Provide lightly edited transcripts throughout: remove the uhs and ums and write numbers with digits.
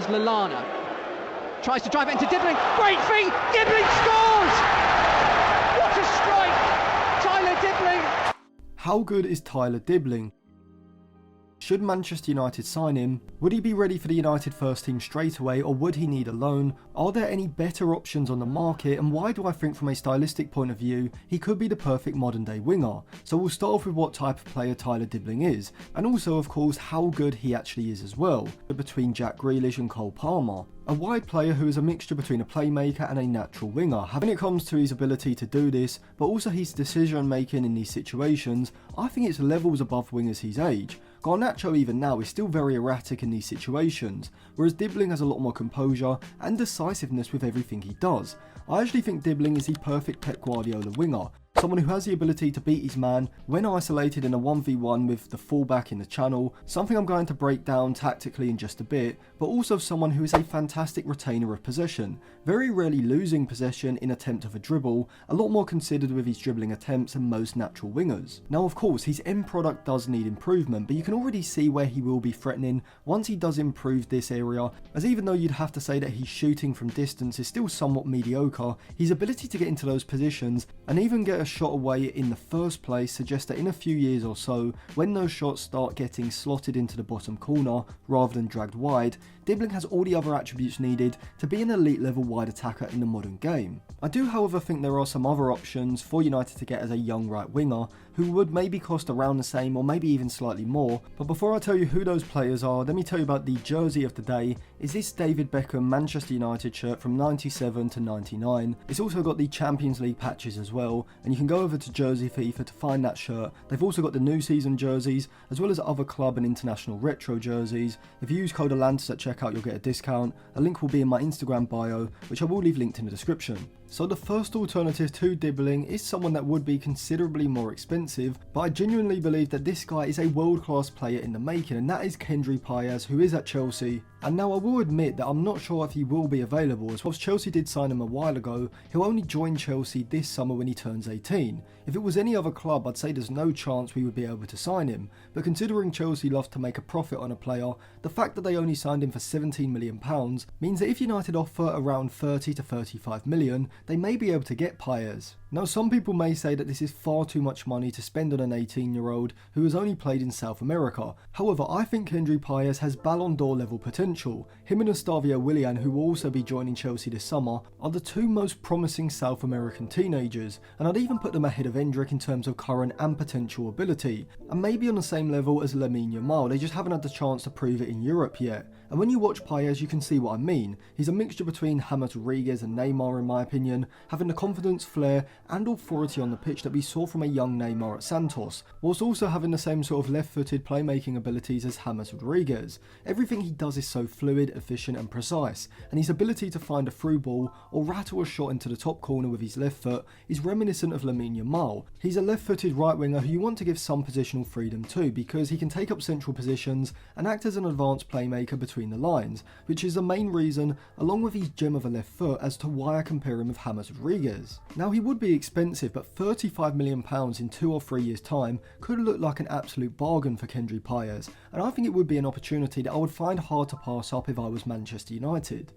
was Lallana. Tries to drive it into Dibling. Great feet! Dibling scores! What a strike! Tyler Dibling! How good is Tyler Dibling? Should Manchester United sign him? Would he be ready for the United first team straight away, or would he need a loan? Are there any better options on the market, and why do I think from a stylistic point of view he could be the perfect modern day winger? So we'll start off with what type of player Tyler Dibling is, and also of course how good he actually is as well, between Jack Grealish and Cole Palmer. A wide player who is a mixture between a playmaker and a natural winger. When it comes to his ability to do this, but also his decision making in these situations, I think it's levels above wingers his age. Garnacho even now is still very erratic in these situations, whereas Dibling has a lot more composure and decisiveness with everything he does. I actually think Dibling is the perfect Pep Guardiola winger. Someone who has the ability to beat his man when isolated in a 1v1 with the fullback in the channel, something I'm going to break down tactically in just a bit, but also someone who is a fantastic retainer of possession, very rarely losing possession in attempt of a dribble, a lot more considered with his dribbling attempts than most natural wingers. Now of course his end product does need improvement, but you can already see where he will be threatening once he does improve this area, as even though you'd have to say that his shooting from distance is still somewhat mediocre, his ability to get into those positions and even get a shot away in the first place suggests that in a few years or so, when those shots start getting slotted into the bottom corner rather than dragged wide, Dibling has all the other attributes needed to be an elite level wide attacker in the modern game. I do however think there are some other options for United to get as a young right winger who would maybe cost around the same or maybe even slightly more, but before I tell you who those players are, let me tell you about the jersey of the day. Is this David Beckham Manchester United shirt from 97 to 99. It's also got the Champions League patches as well, and you can go over to Jersey FIFA to find that shirt. They've also got the new season jerseys as well as other club and international retro jerseys. If you use code Atlantis at checkout you'll get a discount. A link will be in my Instagram bio, which I will leave linked in the description. So the first alternative to Dibling is someone that would be considerably more expensive, but I genuinely believe that this guy is a world-class player in the making, and that is Kendry Paez, who is at Chelsea. And now I will admit that I'm not sure if he will be available, as whilst Chelsea did sign him a while ago, he'll only join Chelsea this summer when he turns 18. If it was any other club, I'd say there's no chance we would be able to sign him, but considering Chelsea love to make a profit on a player, the fact that they only signed him for £17 million means that if United offer around 30 to 35 million, they may be able to get Paez. Now some people may say that this is far too much money to spend on an 18-year-old who has only played in South America. However, I think Kendry Paez has Ballon d'Or level potential. Him and Estavio Willian, who will also be joining Chelsea this summer, are the two most promising South American teenagers, and I'd even put them ahead of Endrick in terms of current and potential ability, and maybe on the same level as Lamine Yamal. They just haven't had the chance to prove it in Europe yet. And when you watch Paez you can see what I mean. He's a mixture between James Rodriguez and Neymar in my opinion, having the confidence, flair and authority on the pitch that we saw from a young Neymar at Santos, whilst also having the same sort of left-footed playmaking abilities as James Rodriguez. Everything he does is so fluid, efficient and precise, and his ability to find a through ball or rattle a shot into the top corner with his left foot is reminiscent of Lamine Yamal. He's a left-footed right winger who you want to give some positional freedom to, because he can take up central positions and act as an advanced playmaker between the lines, which is the main reason, along with his gem of a left foot, as to why I compare him with James Rodriguez. Now he would be expensive, but £35 million in 2 or 3 years time could look like an absolute bargain for Kendry Paez, and I think it would be an opportunity that I would find hard to pass up if I was Manchester United.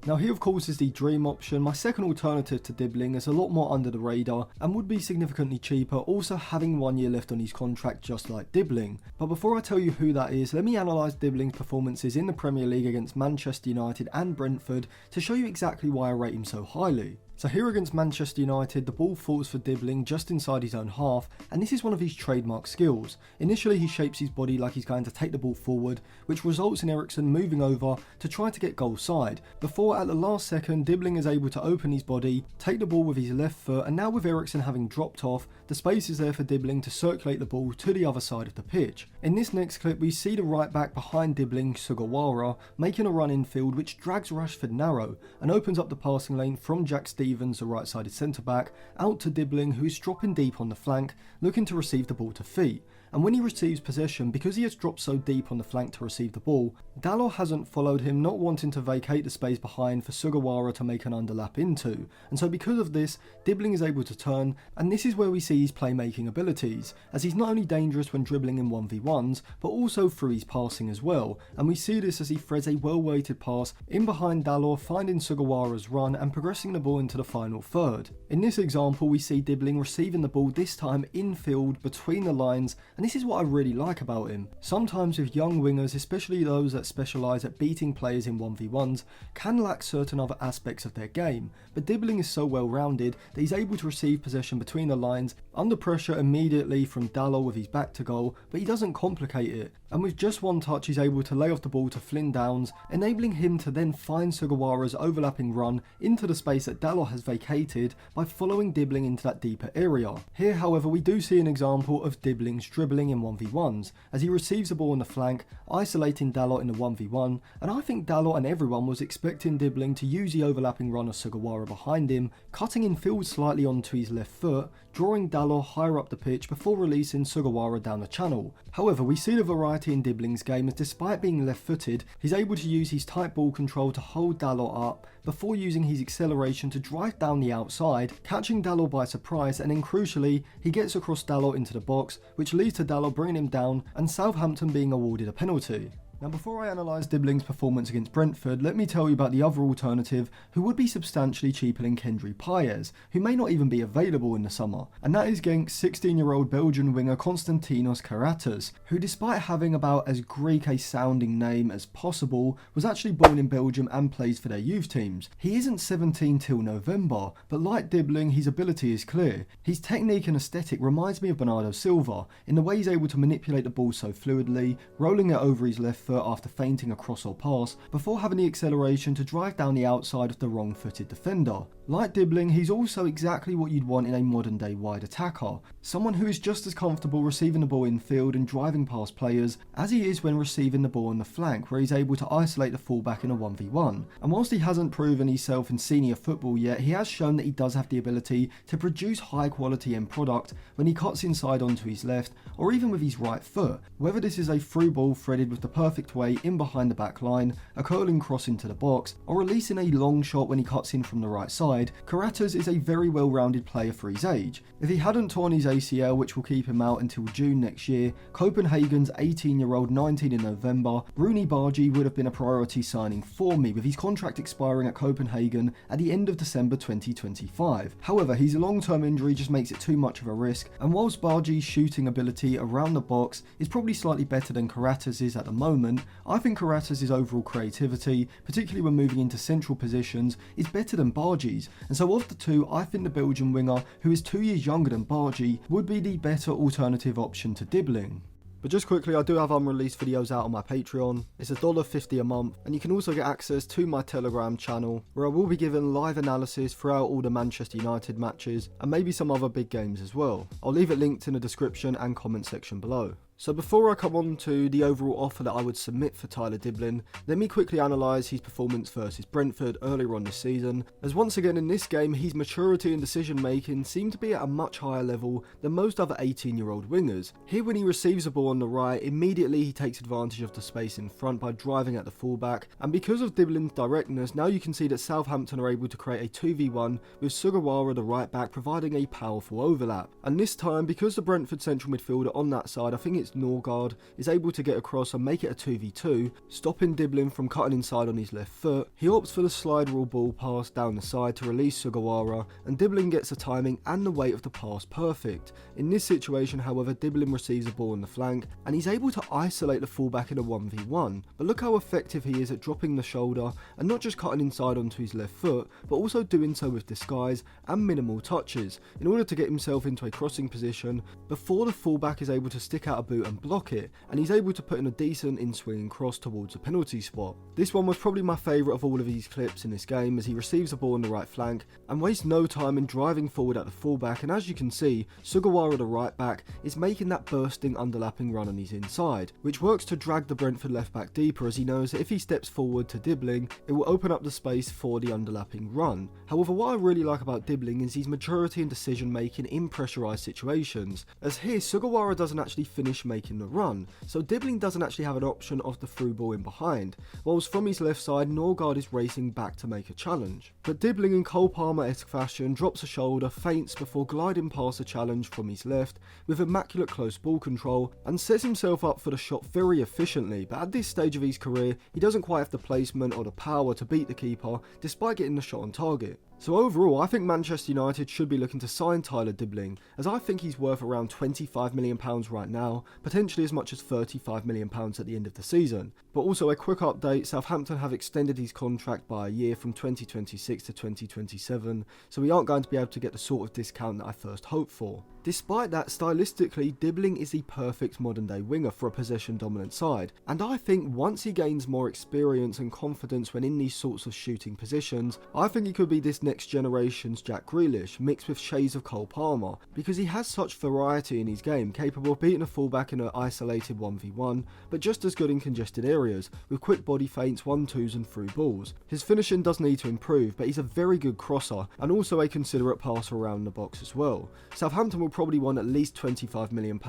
Now here of course is the dream option. My second alternative to Dibling is a lot more under the radar and would be significantly cheaper, also having 1 year left on his contract just like Dibling. But before I tell you who that is, let me analyse Dibling's performances in the Premier League against Manchester United and Brentford to show you exactly why I rate him so highly. So here against Manchester United, the ball falls for Dibling just inside his own half, and this is one of his trademark skills. Initially he shapes his body like he's going to take the ball forward, which results in Eriksen moving over to try to get goal side, before at the last second Dibling is able to open his body, take the ball with his left foot, and now with Eriksen having dropped off, the space is there for Dibling to circulate the ball to the other side of the pitch. In this next clip we see the right back behind Dibling, Sugawara, making a run infield which drags Rashford narrow and opens up the passing lane from Jack Stevens, the right-sided centre-back, out to Dibling, who is dropping deep on the flank, looking to receive the ball to feet. and when he receives possession, because he has dropped so deep on the flank to receive the ball, Dalot hasn't followed him, not wanting to vacate the space behind for Sugawara to make an underlap into, and so because of this, Dibling is able to turn, and this is where we see his playmaking abilities, as he's not only dangerous when dribbling in 1v1s, but also through his passing as well, and we see this as he threads a well-weighted pass in behind Dalot, finding Sugawara's run and progressing the ball into the final third. In this example, we see Dibling receiving the ball this time infield between the lines, and this is what I really like about him. Sometimes with young wingers, especially those that specialise at beating players in 1v1s, can lack certain other aspects of their game, but Dibling is so well rounded that he's able to receive possession between the lines, under pressure immediately from Dalot with his back to goal, but he doesn't complicate it, and with just one touch he's able to lay off the ball to Flynn Downs, enabling him to then find Sugawara's overlapping run into the space that Dalot has vacated by following Dibling into that deeper area. Here however we do see an example of Dibling's dribbling in 1v1s, as he receives the ball on the flank, isolating Dalot in the 1v1, and I think Dalot and everyone was expecting Dibling to use the overlapping run of Sugawara behind him, cutting in field slightly onto his left foot, drawing Dalot higher up the pitch before releasing Sugawara down the channel. However, we see the variety in Dibling's game as despite being left-footed, he's able to use his tight ball control to hold Dalot up before using his acceleration to drive down the outside, catching Dalot by surprise, and then crucially, he gets across Dalot into the box, which leads to Dalot bringing him down and Southampton being awarded a penalty. Now before I analyse Dibling's performance against Brentford, let me tell you about the other alternative who would be substantially cheaper than Kendry Paez, who may not even be available in the summer, and that is Genk's 16-year-old Belgian winger Konstantinos Karetsas, who despite having about as Greek a sounding name as possible, was actually born in Belgium and plays for their youth teams. He isn't 17 till November, but like Dibling, his ability is clear. His technique and aesthetic reminds me of Bernardo Silva, in the way he's able to manipulate the ball so fluidly, rolling it over his left foot after feinting a cross or pass, before having the acceleration to drive down the outside of the wrong-footed defender. Like Dibling, he's also exactly what you'd want in a modern day wide attacker, someone who is just as comfortable receiving the ball in field and driving past players as he is when receiving the ball on the flank, where he's able to isolate the fullback in a 1v1. And whilst he hasn't proven himself in senior football yet, he has shown that he does have the ability to produce high quality end product when he cuts inside onto his left or even with his right foot, whether this is a through ball threaded with the perfect way in behind the back line, a curling cross into the box, or releasing a long shot when he cuts in from the right side. Karetsas is a very well-rounded player for his age. If he hadn't torn his ACL, which will keep him out until June next year, Copenhagen's 18-year-old 19 in November, Rooney Bargy would have been a priority signing for me, with his contract expiring at Copenhagen at the end of December 2025. However, his long-term injury just makes it too much of a risk, and whilst Bargy's shooting ability around the box is probably slightly better than Karetsas' at the moment, I think Karetsas' overall creativity, particularly when moving into central positions, is better than Bargy's, and so of the two, I think the Belgian winger, who is 2 years younger than Bargy, would be the better alternative option to Dibling. But just quickly, I do have unreleased videos out on my Patreon. It's $1.50 a month, and you can also get access to my Telegram channel, where I will be giving live analysis throughout all the Manchester United matches, and maybe some other big games as well. I'll leave it linked in the description and comment section below. So before I come on to the overall offer that I would submit for Tyler Dibling, let me quickly analyse his performance versus Brentford earlier on this season, as once again in this game his maturity and decision making seem to be at a much higher level than most other 18-year-old wingers. Here when he receives the ball on the right, immediately he takes advantage of the space in front by driving at the fullback, and because of Dibling's directness, now you can see that Southampton are able to create a 2v1 with Sugawara the right back providing a powerful overlap. And this time, because the Brentford central midfielder on that side, I think it's Norgard, is able to get across and make it a 2v2, stopping Dibling from cutting inside on his left foot. He opts for the slide rule ball pass down the side to release Sugawara, and Dibling gets the timing and the weight of the pass perfect. In this situation, however, Dibling receives the ball on the flank, and he's able to isolate the fullback in a 1v1, but look how effective he is at dropping the shoulder and not just cutting inside onto his left foot, but also doing so with disguise and minimal touches, in order to get himself into a crossing position before the fullback is able to stick out a boot and block it, and he's able to put in a decent in-swinging cross towards the penalty spot. This one was probably my favourite of all of these clips in this game, as he receives the ball on the right flank and wastes no time in driving forward at the fullback, and as you can see, Sugawara the right back is making that bursting underlapping run on his inside, which works to drag the Brentford left back deeper, as he knows that if he steps forward to Dibling, it will open up the space for the underlapping run. However, what I really like about Dibling is his maturity and decision making in pressurised situations, as here Sugawara doesn't actually finish Grealish making the run, so Dibling doesn't actually have an option of the through ball in behind, whilst from his left side Norgard is racing back to make a challenge. But Dibling in Cole Palmer-esque fashion drops a shoulder, feints before gliding past the challenge from his left with immaculate close ball control and sets himself up for the shot very efficiently, but at this stage of his career he doesn't quite have the placement or the power to beat the keeper despite getting the shot on target. So overall, I think Manchester United should be looking to sign Tyler Dibling, as I think he's worth around £25 million right now, potentially as much as £35 million at the end of the season. But also a quick update, Southampton have extended his contract by a year from 2026 to 2027, so we aren't going to be able to get the sort of discount that I first hoped for. Despite that, stylistically, Dibling is the perfect modern day winger for a possession dominant side, and I think once he gains more experience and confidence when in these sorts of shooting positions, I think he could be this next generation's Jack Grealish mixed with shades of Cole Palmer, because he has such variety in his game, capable of beating a fullback in an isolated 1v1, but just as good in congested areas, with quick body feints, 1-2s and through balls. His finishing does need to improve, but he's a very good crosser, and also a considerate passer around the box as well. Southampton will probably want at least £25 million,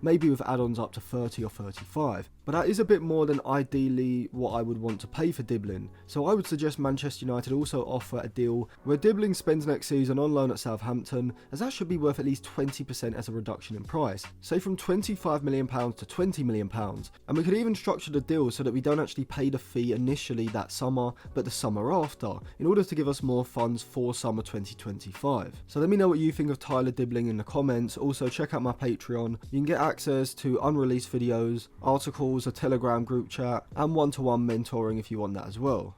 maybe with add-ons up to 30 or 35, but that is a bit more than ideally what I would want to pay for Dibling, so I would suggest Manchester United also offer a deal where Dibling spends next season on loan at Southampton, as that should be worth at least 20% as a reduction in price, say from £25 million to £20 million, and we could even structure the deal so that we don't actually pay the fee initially that summer, but the summer after, in order to give us more funds for summer 2025. So let me know what you think of Tyler Dibling in the comments. Also check out my Patreon, you can get access to unreleased videos, articles, a Telegram group chat, and one-to-one mentoring if you want that as well.